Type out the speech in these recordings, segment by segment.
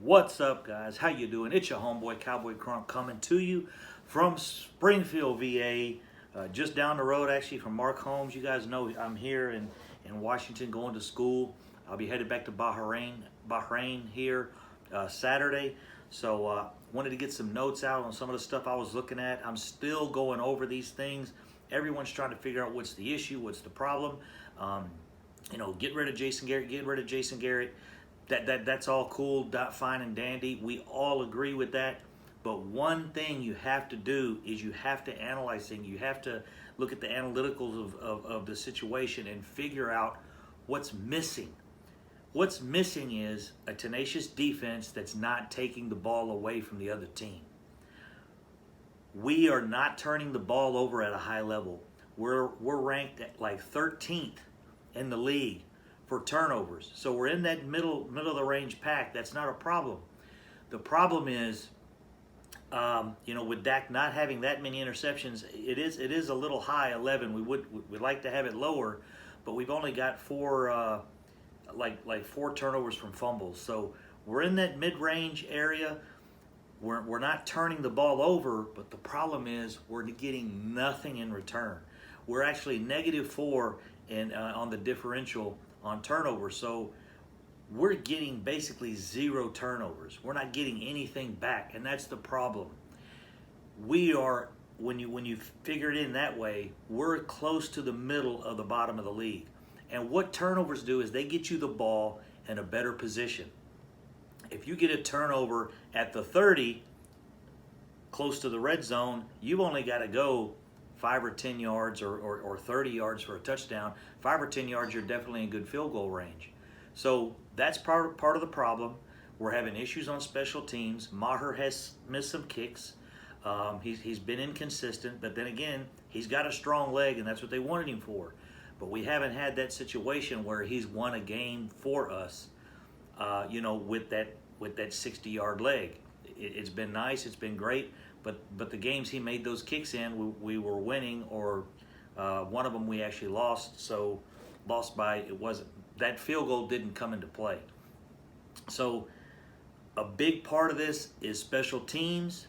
What's up, guys? How you doing? It's your homeboy Cowboy Crunk coming to you from Springfield, VA, just down the road actually from Mark Holmes. You guys know I'm here in Washington going to school. I'll be headed back to Bahrain here Saturday. So wanted to get some notes out on some of the stuff I was looking at. I'm still going over these things. Everyone's trying to figure out what's the issue, what's the problem. Get rid of Jason Garrett, get rid of Jason Garrett. That's all cool, fine and dandy. We all agree with that. But one thing you have to do is you have to analyze things. You have to look at the analyticals of the situation and figure out what's missing. What's missing is a tenacious defense that's not taking the ball away from the other team. We are not turning the ball over at a high level. We're ranked at like 13th in the league for turnovers. So we're in that middle of the range pack. That's not a problem. The problem is, with Dak not having that many interceptions, it is a little high, 11. We'd like to have it lower, but we've only got four turnovers from fumbles. So we're in that mid-range area. We're not turning the ball over, but the problem is we're getting nothing in return. We're actually -4 on the differential on turnovers. So we're getting basically 0 turnovers. We're not getting anything back, and that's the problem. We are, when you figure it in that way, we're close to the middle of the bottom of the league. And what turnovers do is they get you the ball in a better position. If you get a turnover at the 30, close to the red zone, you've only got to go 5 or 10 yards or 30 yards for a touchdown. 5 or 10 yards, you're definitely in good field goal range. So that's part of the problem. We're having issues on special teams. Maher has missed some kicks. He's been inconsistent, but then again, he's got a strong leg, and that's what they wanted him for. But we haven't had that situation where he's won a game for us, with that 60-yard leg. It's been nice. It's been great. But the games he made those kicks in, we were winning, or one of them we actually lost. So lost by, it wasn't, that field goal didn't come into play. So a big part of this is special teams.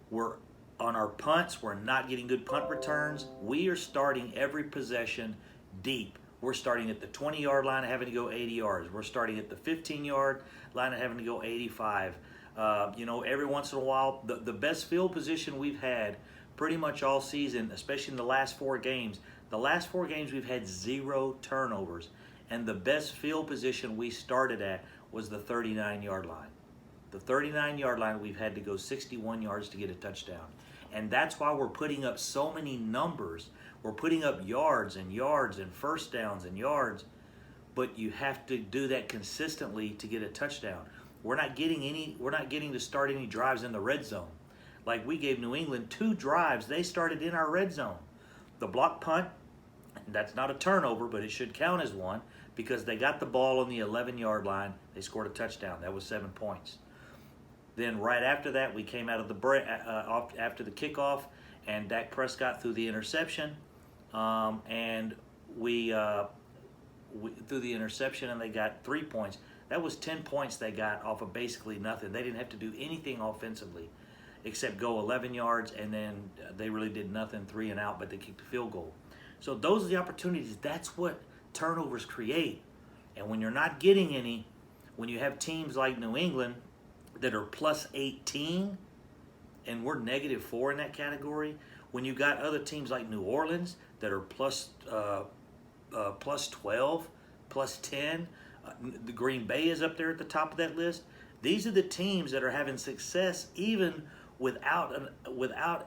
We're on our punts. We're not getting good punt returns. We are starting every possession deep. We're starting at the 20-yard line and having to go 80 yards. We're starting at the 15-yard line and having to go 85. Every once in a while, the best field position we've had pretty much all season, especially in the last 4 games. The last 4 games we've had 0 turnovers, and the best field position we started at was the 39-yard line. The 39-yard line, we've had to go 61 yards to get a touchdown. And that's why we're putting up so many numbers. We're putting up yards and yards and first downs and yards, but you have to do that consistently to get a touchdown. We're not getting to start any drives in the red zone. Like we gave New England 2 drives, they started in our red zone. The block punt, that's not a turnover, but it should count as one because they got the ball on the 11-yard line. They scored a touchdown. That was 7 points. Then right after that, we came out of the break after the kickoff, and Dak Prescott threw the interception, and we threw the interception, and they got 3 points. That was 10 points they got off of basically nothing. They didn't have to do anything offensively except go 11 yards, and then they really did nothing, 3 and out, but they kicked the field goal. So those are the opportunities. That's what turnovers create. And when you're not getting any, when you have teams like New England that are plus 18, and we're -4 in that category, when you got other teams like New Orleans that are plus 12, plus 10, the Green Bay is up there at the top of that list. These are the teams that are having success even without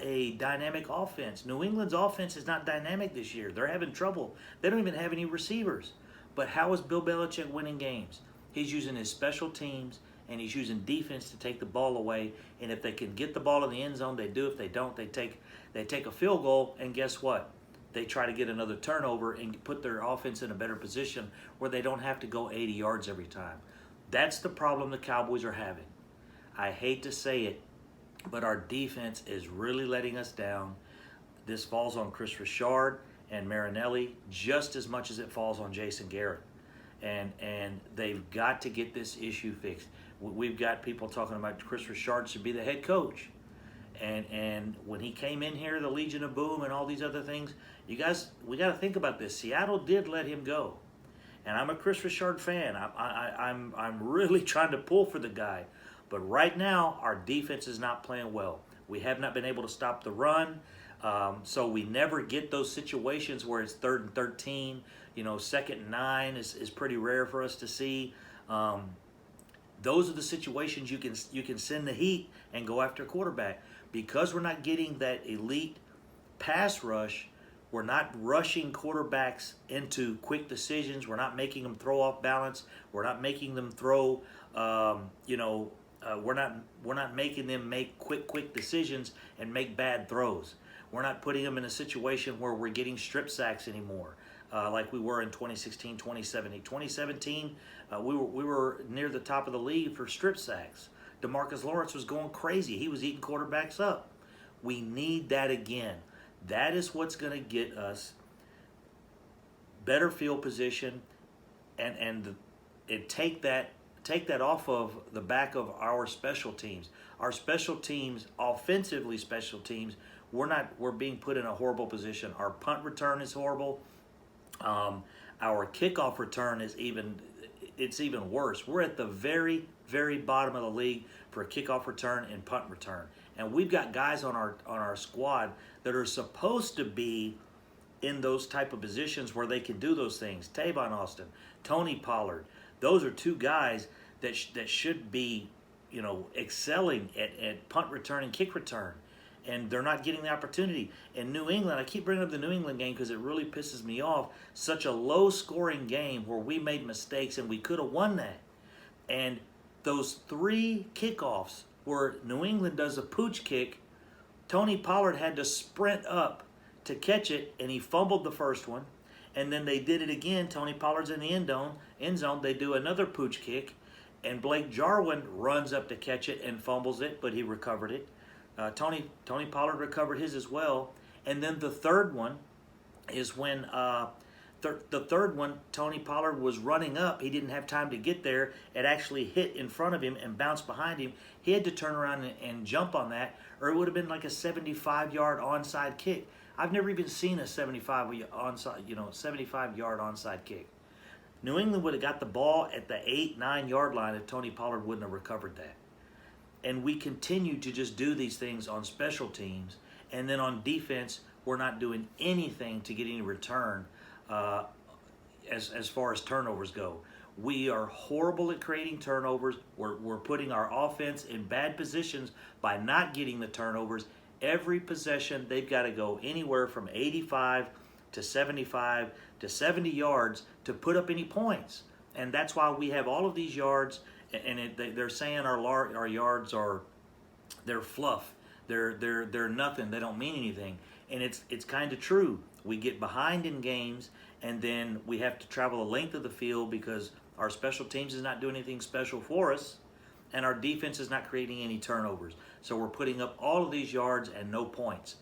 a dynamic offense. New England's offense is not dynamic this year. They're having trouble. They don't even have any receivers. But how is Bill Belichick winning games? He's using his special teams, and he's using defense to take the ball away. And if they can get the ball in the end zone, they do. If they don't, they take a field goal, and guess what? They try to get another turnover and put their offense in a better position where they don't have to go 80 yards every time. That's the problem the Cowboys are having. I hate to say it, but our defense is really letting us down. This falls on Chris Richard and Marinelli just as much as it falls on Jason Garrett. and they've got to get this issue fixed. We've got people talking about Chris Richard should be the head coach. And when he came in here, the Legion of Boom and all these other things, you guys, we got to think about this. Seattle did let him go, and I'm a Chris Richard fan. I'm really trying to pull for the guy, but right now our defense is not playing well. We have not been able to stop the run, so we never get those situations where it's 3rd and 13. You know, 2nd and 9 is pretty rare for us to see. Those are the situations you can send the heat and go after a quarterback. Because we're not getting that elite pass rush, we're not rushing quarterbacks into quick decisions. We're not making them throw off balance. We're not making them throw. We're not making them make quick decisions and make bad throws. We're not putting them in a situation where we're getting strip sacks anymore, like we were in 2016, 2017. 2017, we were near the top of the league for strip sacks. DeMarcus Lawrence was going crazy. He was eating quarterbacks up. We need that again. That is what's going to get us better field position and take that off of the back of our special teams. Our special teams, offensively special teams, we're being put in a horrible position. Our punt return is horrible. Our kickoff return is even worse. We're at the very bottom of the league for a kickoff return and punt return. And we've got guys on our squad that are supposed to be in those type of positions where they can do those things. Tavon Austin, Tony Pollard. Those are two guys that should be, excelling at punt return and kick return. And they're not getting the opportunity. In New England, I keep bringing up the New England game because it really pisses me off. Such a low-scoring game where we made mistakes and we could have won that. And those 3 kickoffs where New England does a pooch kick, Tony Pollard had to sprint up to catch it, and he fumbled the first one. And then they did it again. Tony Pollard's in the end zone. They do another pooch kick, and Blake Jarwin runs up to catch it and fumbles it, but he recovered it. Tony Pollard recovered his as well. And then the third one is when the third one, Tony Pollard was running up. He didn't have time to get there. It actually hit in front of him and bounced behind him. He had to turn around and jump on that, or it would have been like a 75-yard onside kick. I've never even seen a 75-yard onside kick. New England would have got the ball at the 8-9 yard line if Tony Pollard wouldn't have recovered that. And we continue to just do these things on special teams. And then on defense, we're not doing anything to get any return as far as turnovers go. We are horrible at creating turnovers. We're putting our offense in bad positions by not getting the turnovers. Every possession, they've got to go anywhere from 85 to 75 to 70 yards to put up any points. And that's why we have all of these yards. And they're saying our yards they're fluff, they're nothing, they don't mean anything, and it's kind of true. We get behind in games, and then we have to travel the length of the field because our special teams is not doing anything special for us, and our defense is not creating any turnovers. So we're putting up all of these yards and no points.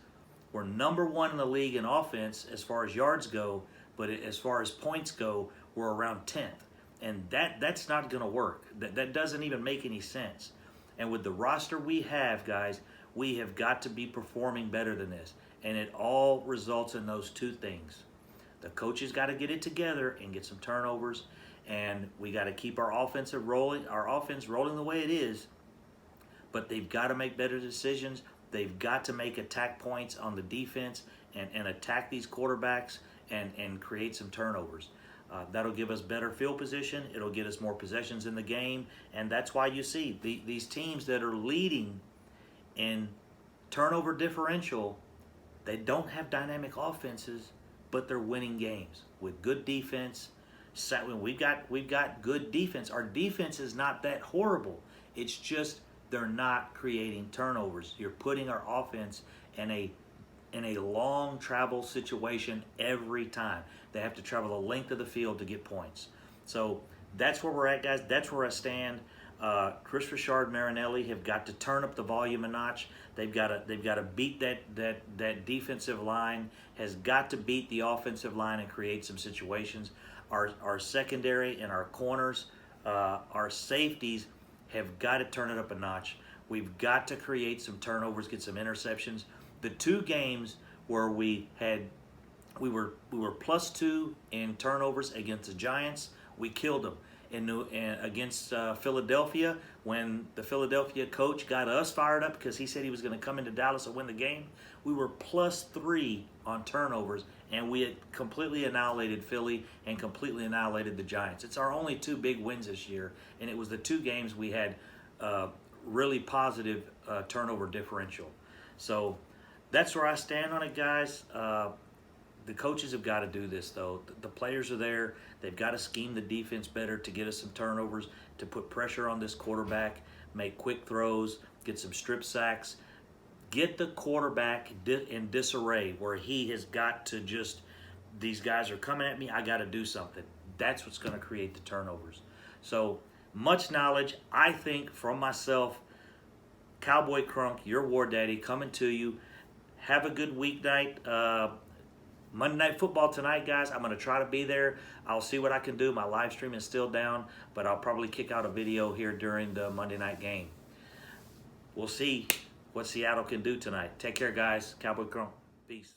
We're number 1 in the league in offense as far as yards go, but as far as points go, we're around 10th. And that's not going to work. That doesn't even make any sense. And with the roster we have, guys, we have got to be performing better than this. And it all results in those 2 things. The coaches got to get it together and get some turnovers. And we got to keep our offense rolling the way it is. But they've got to make better decisions. They've got to make attack points on the defense and attack these quarterbacks and create some turnovers. That'll give us better field position. It'll get us more possessions in the game. And that's why you see these teams that are leading in turnover differential, they don't have dynamic offenses, but they're winning games with good defense. We've got good defense. Our defense is not that horrible. It's just they're not creating turnovers. You're putting our offense in a long travel situation every time. They have to travel the length of the field to get points. So that's where we're at, guys. That's where I stand. Chris Richard, Marinelli have got to turn up the volume a notch. They've got to beat that defensive line. Has got to beat the offensive line and create some situations. Our secondary and our corners, our safeties have got to turn it up a notch. We've got to create some turnovers, get some interceptions. The two games where we were +2 in turnovers against the Giants, we killed them. Against Philadelphia, when the Philadelphia coach got us fired up because he said he was going to come into Dallas and win the game, we were +3 on turnovers, and we had completely annihilated Philly and completely annihilated the Giants. It's our only two big wins this year, and it was the two games we had really positive turnover differential. So that's where I stand on it, guys. The coaches have got to do this, though. The players are there. They've got to scheme the defense better to get us some turnovers, to put pressure on this quarterback, make quick throws, get some strip sacks, get the quarterback in disarray where he has got to just, these guys are coming at me, I got to do something. That's what's going to create the turnovers. So much knowledge, I think, from myself. Cowboy Crunk, your War Daddy, coming to you. Have a good weeknight. Monday Night Football tonight, guys. I'm going to try to be there. I'll see what I can do. My live stream is still down, but I'll probably kick out a video here during the Monday night game. We'll see what Seattle can do tonight. Take care, guys. Cowboy Crunk. Peace.